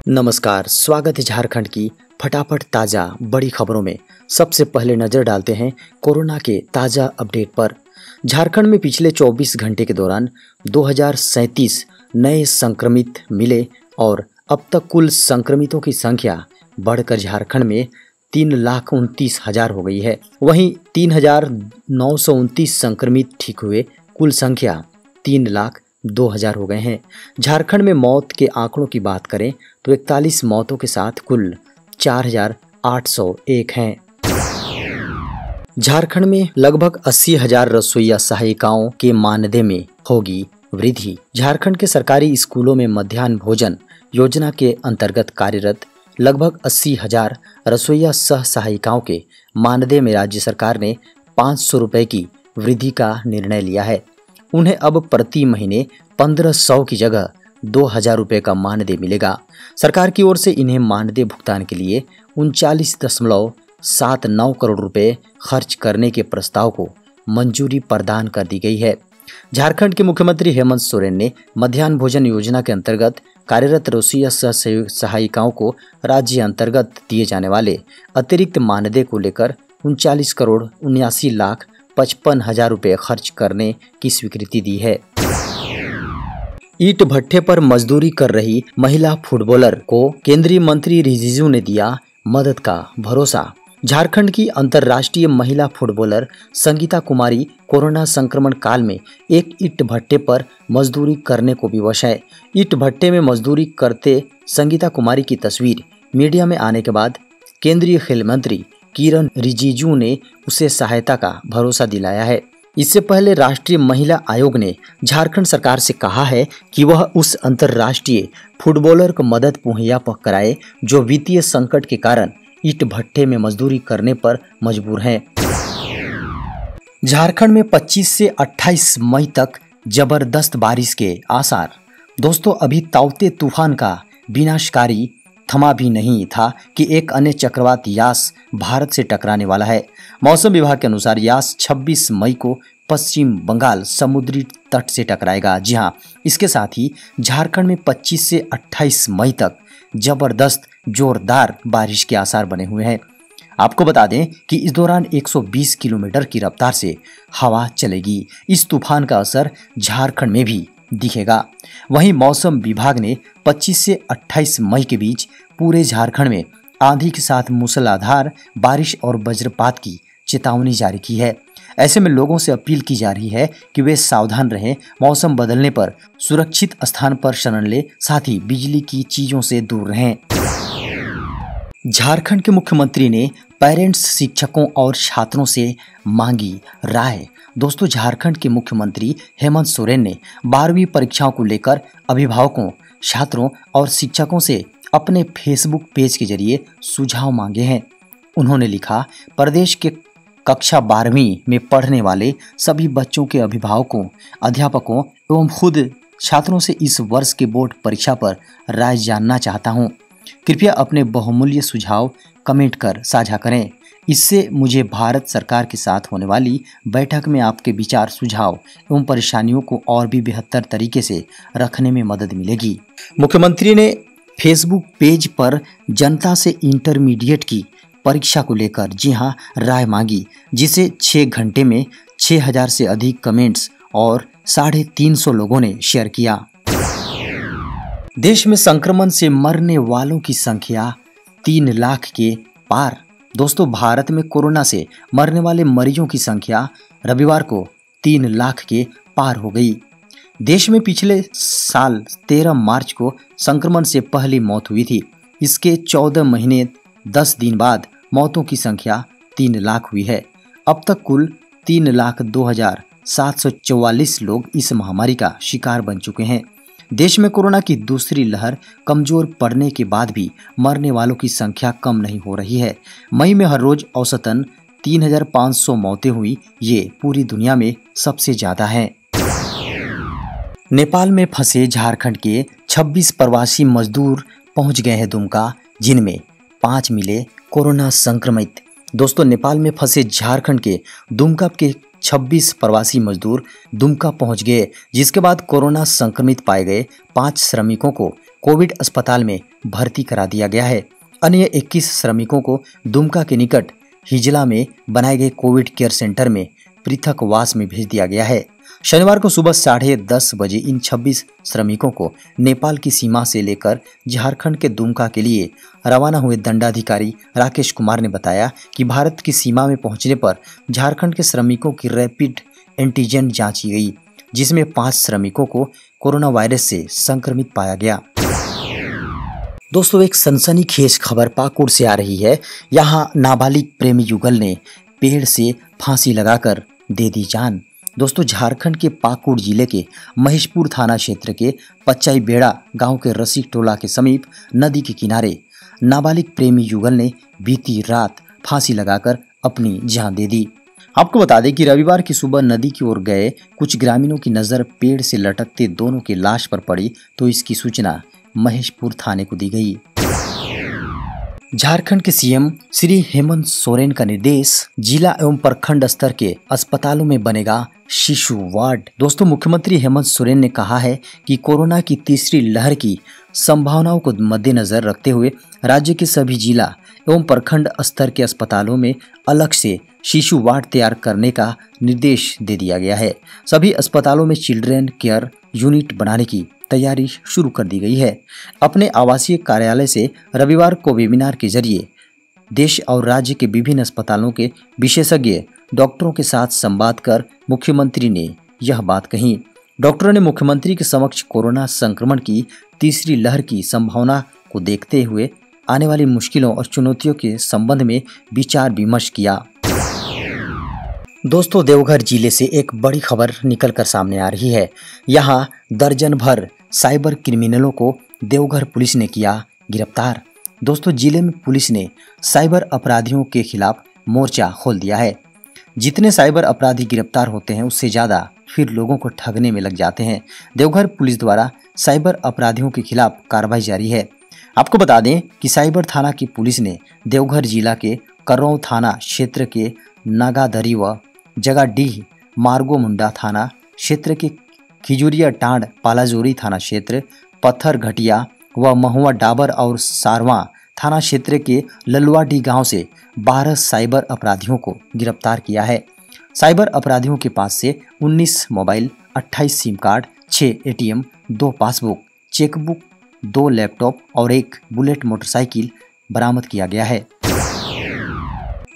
नमस्कार, स्वागत है झारखंड की फटाफट ताज़ा बड़ी खबरों में। सबसे पहले नज़र डालते हैं कोरोना के ताज़ा अपडेट पर। झारखंड में पिछले 24 घंटे के दौरान 2037 नए संक्रमित मिले और अब तक कुल संक्रमितों की संख्या बढ़कर झारखंड में 3,29,000 हो गई है। वहीं 3,929 संक्रमित ठीक हुए, कुल संख्या 3,02,000 हो गए हैं। झारखंड में मौत के आंकड़ों की बात करें तो 41 मौतों के साथ कुल 4,801 हैं। झारखंड में लगभग 80,000 रसोइया सहायिकाओं के मानदेय में होगी वृद्धि। झारखंड के सरकारी स्कूलों में मध्याह्न भोजन योजना के अंतर्गत कार्यरत लगभग 80,000 रसोइया सह सहायिकाओं के मानदेय में राज्य सरकार ने 500 रुपये की वृद्धि का निर्णय लिया है। उन्हें अब प्रति महीने 1,500 की जगह 2,000 रुपये का मानदेय मिलेगा। सरकार की ओर से इन्हें मानदेय भुगतान के लिए 39.79 करोड़ रुपए खर्च करने के प्रस्ताव को मंजूरी प्रदान कर दी गई है। झारखंड के मुख्यमंत्री हेमंत सोरेन ने मध्याह्न भोजन योजना के अंतर्गत कार्यरत रसोइया सह सहायिकाओं को राज्य अंतर्गत दिए जाने वाले अतिरिक्त मानदेय को लेकर 39,79,55,000 रुपये खर्च करने की स्वीकृति दी है। ईंट भट्ठे पर मजदूरी कर रही महिला फुटबॉलर को केंद्रीय मंत्री रिजिजू ने दिया मदद का भरोसा। झारखंड की अंतर्राष्ट्रीय महिला फुटबॉलर संगीता कुमारी कोरोना संक्रमण काल में एक ईंट भट्ठे पर मजदूरी करने को विवश है। ईंट भट्ठे में मजदूरी करते संगीता कुमारी की तस्वीर मीडिया में आने के बाद केंद्रीय खेल मंत्री किरण रिजिजू ने उसे सहायता का भरोसा दिलाया है। इससे पहले राष्ट्रीय महिला आयोग ने झारखंड सरकार से कहा है कि वह उस अंतर्राष्ट्रीय फुटबॉलर को मदद मुहैया कराए जो वित्तीय संकट के कारण ईंट भट्ठे में मजदूरी करने पर मजबूर हैं। झारखंड में 25 से 28 मई तक जबरदस्त बारिश के आसार। दोस्तों, अभी ताउते तूफान का विनाशकारी थमा भी नहीं था कि एक अन्य चक्रवात यास भारत से टकराने वाला है। मौसम विभाग के अनुसार यास 26 मई को पश्चिम बंगाल समुद्री तट से टकराएगा। जी हां, इसके साथ ही झारखंड में 25 से 28 मई तक जबरदस्त जोरदार बारिश के आसार बने हुए हैं। आपको बता दें कि इस दौरान 120 किलोमीटर की रफ्तार से हवा चलेगी। इस तूफान का असर झारखंड में भी दिखेगा। वहीं मौसम विभाग ने 25 से 28 मई के बीच पूरे झारखंड में आंधी के साथ मूसलाधार बारिश और वज्रपात की चेतावनी जारी की है। ऐसे में लोगों से अपील की जा रही है कि वे सावधान रहें, मौसम बदलने पर सुरक्षित स्थान पर शरण लें, साथ ही बिजली की चीजों से दूर रहें। झारखंड के मुख्यमंत्री ने पेरेंट्स, शिक्षकों और छात्रों से मांगी राय। दोस्तों, झारखंड के मुख्यमंत्री हेमंत सोरेन ने 12वीं परीक्षाओं को लेकर अभिभावकों, छात्रों और शिक्षकों से अपने फेसबुक पेज के जरिए सुझाव मांगे हैं। उन्होंने लिखा, प्रदेश के कक्षा 12वीं में पढ़ने वाले सभी बच्चों के अभिभावकों, अध्यापकों एवं खुद छात्रों से इस वर्ष के बोर्ड परीक्षा पर राय जानना चाहता हूं। कृपया अपने बहुमूल्य सुझाव कमेंट कर साझा करें। इससे मुझे भारत सरकार के साथ होने वाली बैठक में आपके विचार, सुझाव एवं परेशानियों को और भी बेहतर तरीके से रखने में मदद मिलेगी। मुख्यमंत्री ने फेसबुक पेज पर जनता से इंटरमीडिएट की परीक्षा को लेकर राय मांगी, जिसे 6 घंटे में 6,000 से अधिक कमेंट्स और 350 लोगों ने शेयर किया। देश में संक्रमण से मरने वालों की संख्या 3 लाख के पार। दोस्तों, भारत में कोरोना से मरने वाले मरीजों की संख्या रविवार को 3 लाख के पार हो गई। देश में पिछले साल 13 मार्च को संक्रमण से पहली मौत हुई थी। इसके 14 महीने 10 दिन बाद मौतों की संख्या 3 लाख हुई है। अब तक कुल 3,02,744 लोग इस महामारी का शिकार बन चुके हैं। देश में कोरोना की दूसरी लहर कमजोर पड़ने के बाद भी मरने वालों की संख्या कम नहीं हो रही है। मई में हर रोज औसतन 3,500 मौतें हुई। ये पूरी दुनिया में सबसे ज्यादा है। नेपाल में फंसे झारखंड के 26 प्रवासी मजदूर पहुंच गए हैं दुमका, जिनमें 5 मिले कोरोना संक्रमित। दोस्तों, नेपाल में फंसे झारखंड के दुमका के 26 प्रवासी मजदूर दुमका पहुंच गए, जिसके बाद कोरोना संक्रमित पाए गए 5 श्रमिकों को कोविड अस्पताल में भर्ती करा दिया गया है। अन्य 21 श्रमिकों को दुमका के निकट हिजला में बनाए गए कोविड केयर सेंटर में पृथकवास में भेज दिया गया है। शनिवार को सुबह 10:30 बजे इन 26 श्रमिकों को नेपाल की सीमा से लेकर झारखंड के दुमका के लिए रवाना हुए दंडाधिकारी राकेश कुमार ने बताया कि भारत की सीमा में पहुंचने पर झारखंड के श्रमिकों की रैपिड एंटीजन जांच की गई, जिसमें 5 श्रमिकों को कोरोना वायरस से संक्रमित पाया गया। दोस्तों, एक सनसनीखेज खबर पाकुड़ से आ रही है। यहाँ नाबालिग प्रेमी युगल ने पेड़ से फांसी लगाकर दे दी जान। दोस्तों, झारखंड के पाकुड़ जिले के महेशपुर थाना क्षेत्र के पच्चाई बेड़ा गांव के रसिक टोला के समीप नदी के किनारे नाबालिग प्रेमी युगल ने बीती रात फांसी लगाकर अपनी जान दे दी। आपको बता दें कि रविवार की सुबह नदी की ओर गए कुछ ग्रामीणों की नजर पेड़ से लटकते दोनों की लाश पर पड़ी तो इसकी सूचना महेशपुर थाने को दी गई। झारखंड के सीएम श्री हेमंत सोरेन का निर्देश, जिला एवं प्रखंड स्तर के अस्पतालों में बनेगा शिशु वार्ड। दोस्तों, मुख्यमंत्री हेमंत सोरेन ने कहा है कि कोरोना की तीसरी लहर की संभावनाओं को मद्देनजर रखते हुए राज्य के सभी जिला एवं प्रखंड स्तर के अस्पतालों में अलग से शिशु वार्ड तैयार करने का निर्देश दे दिया गया है। सभी अस्पतालों में चिल्ड्रेन केयर यूनिट बनाने की तैयारी शुरू कर दी गई है। अपने आवासीय कार्यालय से रविवार को वेबिनार के जरिए देश और राज्य के विभिन्न अस्पतालों के विशेषज्ञ डॉक्टरों के साथ संवाद कर मुख्यमंत्री ने यह बात कही। डॉक्टरों ने मुख्यमंत्री के समक्ष कोरोना संक्रमण की तीसरी लहर की संभावना को देखते हुए आने वाली मुश्किलों और चुनौतियों के संबंध में विचार विमर्श किया। दोस्तों, देवघर जिले से एक बड़ी खबर निकलकर सामने आ रही है। यहाँ दर्जन भर साइबर क्रिमिनलों को देवघर पुलिस ने किया गिरफ्तार। दोस्तों, जिले में पुलिस ने साइबर अपराधियों के खिलाफ मोर्चा खोल दिया है। जितने साइबर अपराधी गिरफ्तार होते हैं उससे ज़्यादा फिर लोगों को ठगने में लग जाते हैं। देवघर पुलिस द्वारा साइबर अपराधियों के खिलाफ कार्रवाई जारी है। आपको बता दें कि साइबर थाना की पुलिस ने देवघर जिला के करौं थाना क्षेत्र के नागादरी व जगाडीह मार्गो मुंडा थाना क्षेत्र के खिजुरिया टांड पालाजोरी थाना क्षेत्र पत्थर घटिया व महुआ डाबर और सारवा थाना क्षेत्र के ललुआडी गांव से 12 साइबर अपराधियों को गिरफ्तार किया है। साइबर अपराधियों के पास से 19 mobile, 28 SIM card, 6 ATM, 2 passbook, chequebook, 2 laptop और 1 बुलेट मोटरसाइकिल बरामद किया गया है।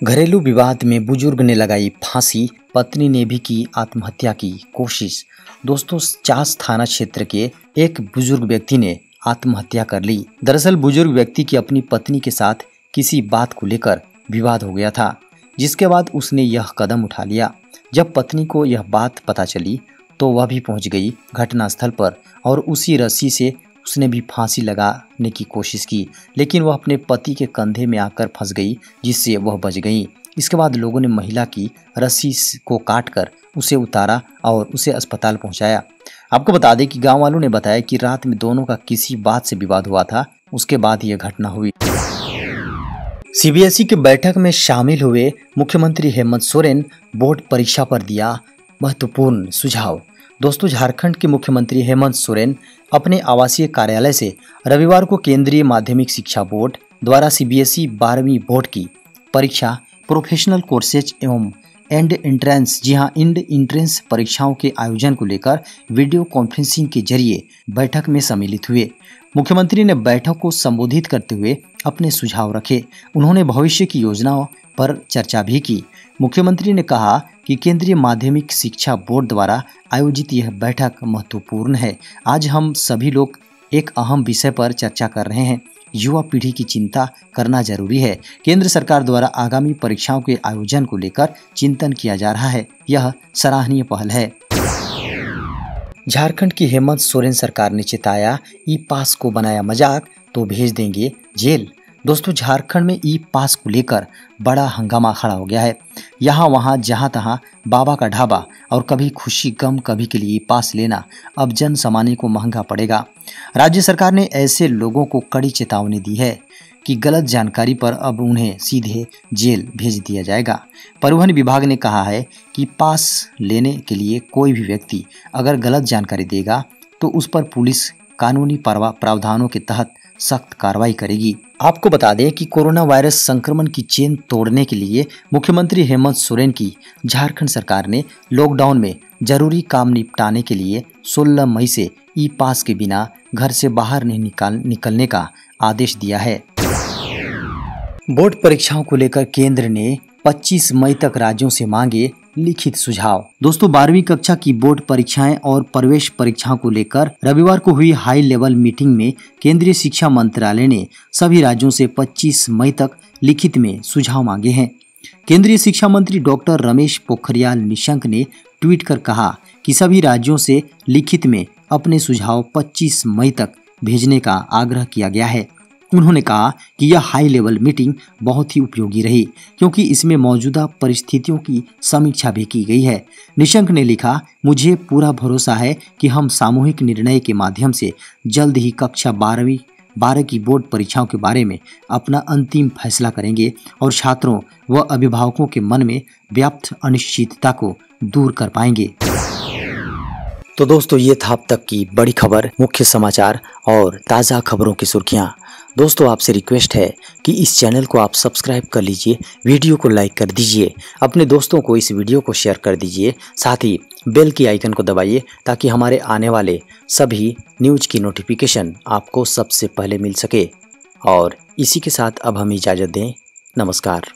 घरेलू विवाद में बुजुर्ग ने लगाई फांसी, पत्नी ने भी की आत्महत्या की कोशिश। दोस्तों, चास थाना क्षेत्र के एक बुजुर्ग व्यक्ति ने आत्महत्या कर ली। दरअसल बुजुर्ग व्यक्ति की अपनी पत्नी के साथ किसी बात को लेकर विवाद हो गया था, जिसके बाद उसने यह कदम उठा लिया। जब पत्नी को यह बात पता चली तो वह भी पहुंच गई घटनास्थल पर और उसी रस्सी से उसने भी फांसी लगाने की कोशिश की, लेकिन वह अपने पति के कंधे में आकर फंस गई, जिससे वह बच गई। इसके बाद लोगों ने महिला की रस्सी को काटकर उसे उतारा और उसे अस्पताल पहुंचाया। आपको बता दें कि गांव वालों ने बताया कि रात में दोनों का किसी बात से विवाद हुआ था, उसके बाद यह घटना हुई। सीबीएसई की बैठक में शामिल हुए मुख्यमंत्री हेमंत सोरेन बोर्ड परीक्षा पर दिया महत्वपूर्ण सुझाव। दोस्तों, झारखंड के मुख्यमंत्री हेमंत सोरेन अपने आवासीय कार्यालय से रविवार को केंद्रीय माध्यमिक शिक्षा बोर्ड द्वारा सीबीएसई 12वीं बोर्ड की परीक्षा प्रोफेशनल कोर्सेज एवं एंड एंट्रेंस इंड एंट्रेंस परीक्षाओं के आयोजन को लेकर वीडियो कॉन्फ्रेंसिंग के जरिए बैठक में सम्मिलित हुए। मुख्यमंत्री ने बैठक को संबोधित करते हुए अपने सुझाव रखे। उन्होंने भविष्य की योजनाओं पर चर्चा भी की। मुख्यमंत्री ने कहा कि केंद्रीय माध्यमिक शिक्षा बोर्ड द्वारा आयोजित यह बैठक महत्वपूर्ण है। आज हम सभी लोग एक अहम विषय पर चर्चा कर रहे हैं। युवा पीढ़ी की चिंता करना जरूरी है। केंद्र सरकार द्वारा आगामी परीक्षाओं के आयोजन को लेकर चिंतन किया जा रहा है। यह सराहनीय पहल है। झारखंड की हेमंत सोरेन सरकार ने चेताया, ई पास को बनाया मजाक तो भेज देंगे जेल। दोस्तों, झारखंड में ई पास को लेकर बड़ा हंगामा खड़ा हो गया है। यहाँ वहाँ जहाँ तहाँ बाबा का ढाबा और कभी खुशी गम कभी के लिए पास लेना अब जन सामान्य को महंगा पड़ेगा। राज्य सरकार ने ऐसे लोगों को कड़ी चेतावनी दी है कि गलत जानकारी पर अब उन्हें सीधे जेल भेज दिया जाएगा। परिवहन विभाग ने कहा है कि पास लेने के लिए कोई भी व्यक्ति अगर गलत जानकारी देगा तो उस पर पुलिस कानूनी प्रावधानों के तहत सख्त कार्रवाई करेगी। आपको बता दें कि कोरोना वायरस संक्रमण की चेन तोड़ने के लिए मुख्यमंत्री हेमंत सोरेन की झारखंड सरकार ने लॉकडाउन में जरूरी काम निपटाने के लिए 16 मई से ई पास के बिना घर से बाहर नहीं निकलने का आदेश दिया है। बोर्ड परीक्षाओं को लेकर केंद्र ने 25 मई तक राज्यों से मांगे लिखित सुझाव। दोस्तों 12वीं कक्षा की बोर्ड परीक्षाएं और प्रवेश परीक्षाओं को लेकर रविवार को हुई हाई लेवल मीटिंग में केंद्रीय शिक्षा मंत्रालय ने सभी राज्यों से 25 मई तक लिखित में सुझाव मांगे हैं। केंद्रीय शिक्षा मंत्री डॉक्टर रमेश पोखरियाल निशंक ने ट्वीट कर कहा कि सभी राज्यों से लिखित में अपने सुझाव 25 मई तक भेजने का आग्रह किया गया है। उन्होंने कहा कि यह हाई लेवल मीटिंग बहुत ही उपयोगी रही क्योंकि इसमें मौजूदा परिस्थितियों की समीक्षा भी की गई है। निशंक ने लिखा, मुझे पूरा भरोसा है कि हम सामूहिक निर्णय के माध्यम से जल्द ही कक्षा 12 की बोर्ड परीक्षाओं के बारे में अपना अंतिम फैसला करेंगे और छात्रों व अभिभावकों के मन में व्याप्त अनिश्चितता को दूर कर पाएंगे। तो दोस्तों ये था अब तक की बड़ी खबर, मुख्य समाचार और ताज़ा खबरों की सुर्खियां। दोस्तों आपसे रिक्वेस्ट है कि इस चैनल को आप सब्सक्राइब कर लीजिए, वीडियो को लाइक कर दीजिए, अपने दोस्तों को इस वीडियो को शेयर कर दीजिए, साथ ही बेल की आइकन को दबाइए ताकि हमारे आने वाले सभी न्यूज़ की नोटिफिकेशन आपको सबसे पहले मिल सके। और इसी के साथ अब हम इजाज़त दें। नमस्कार।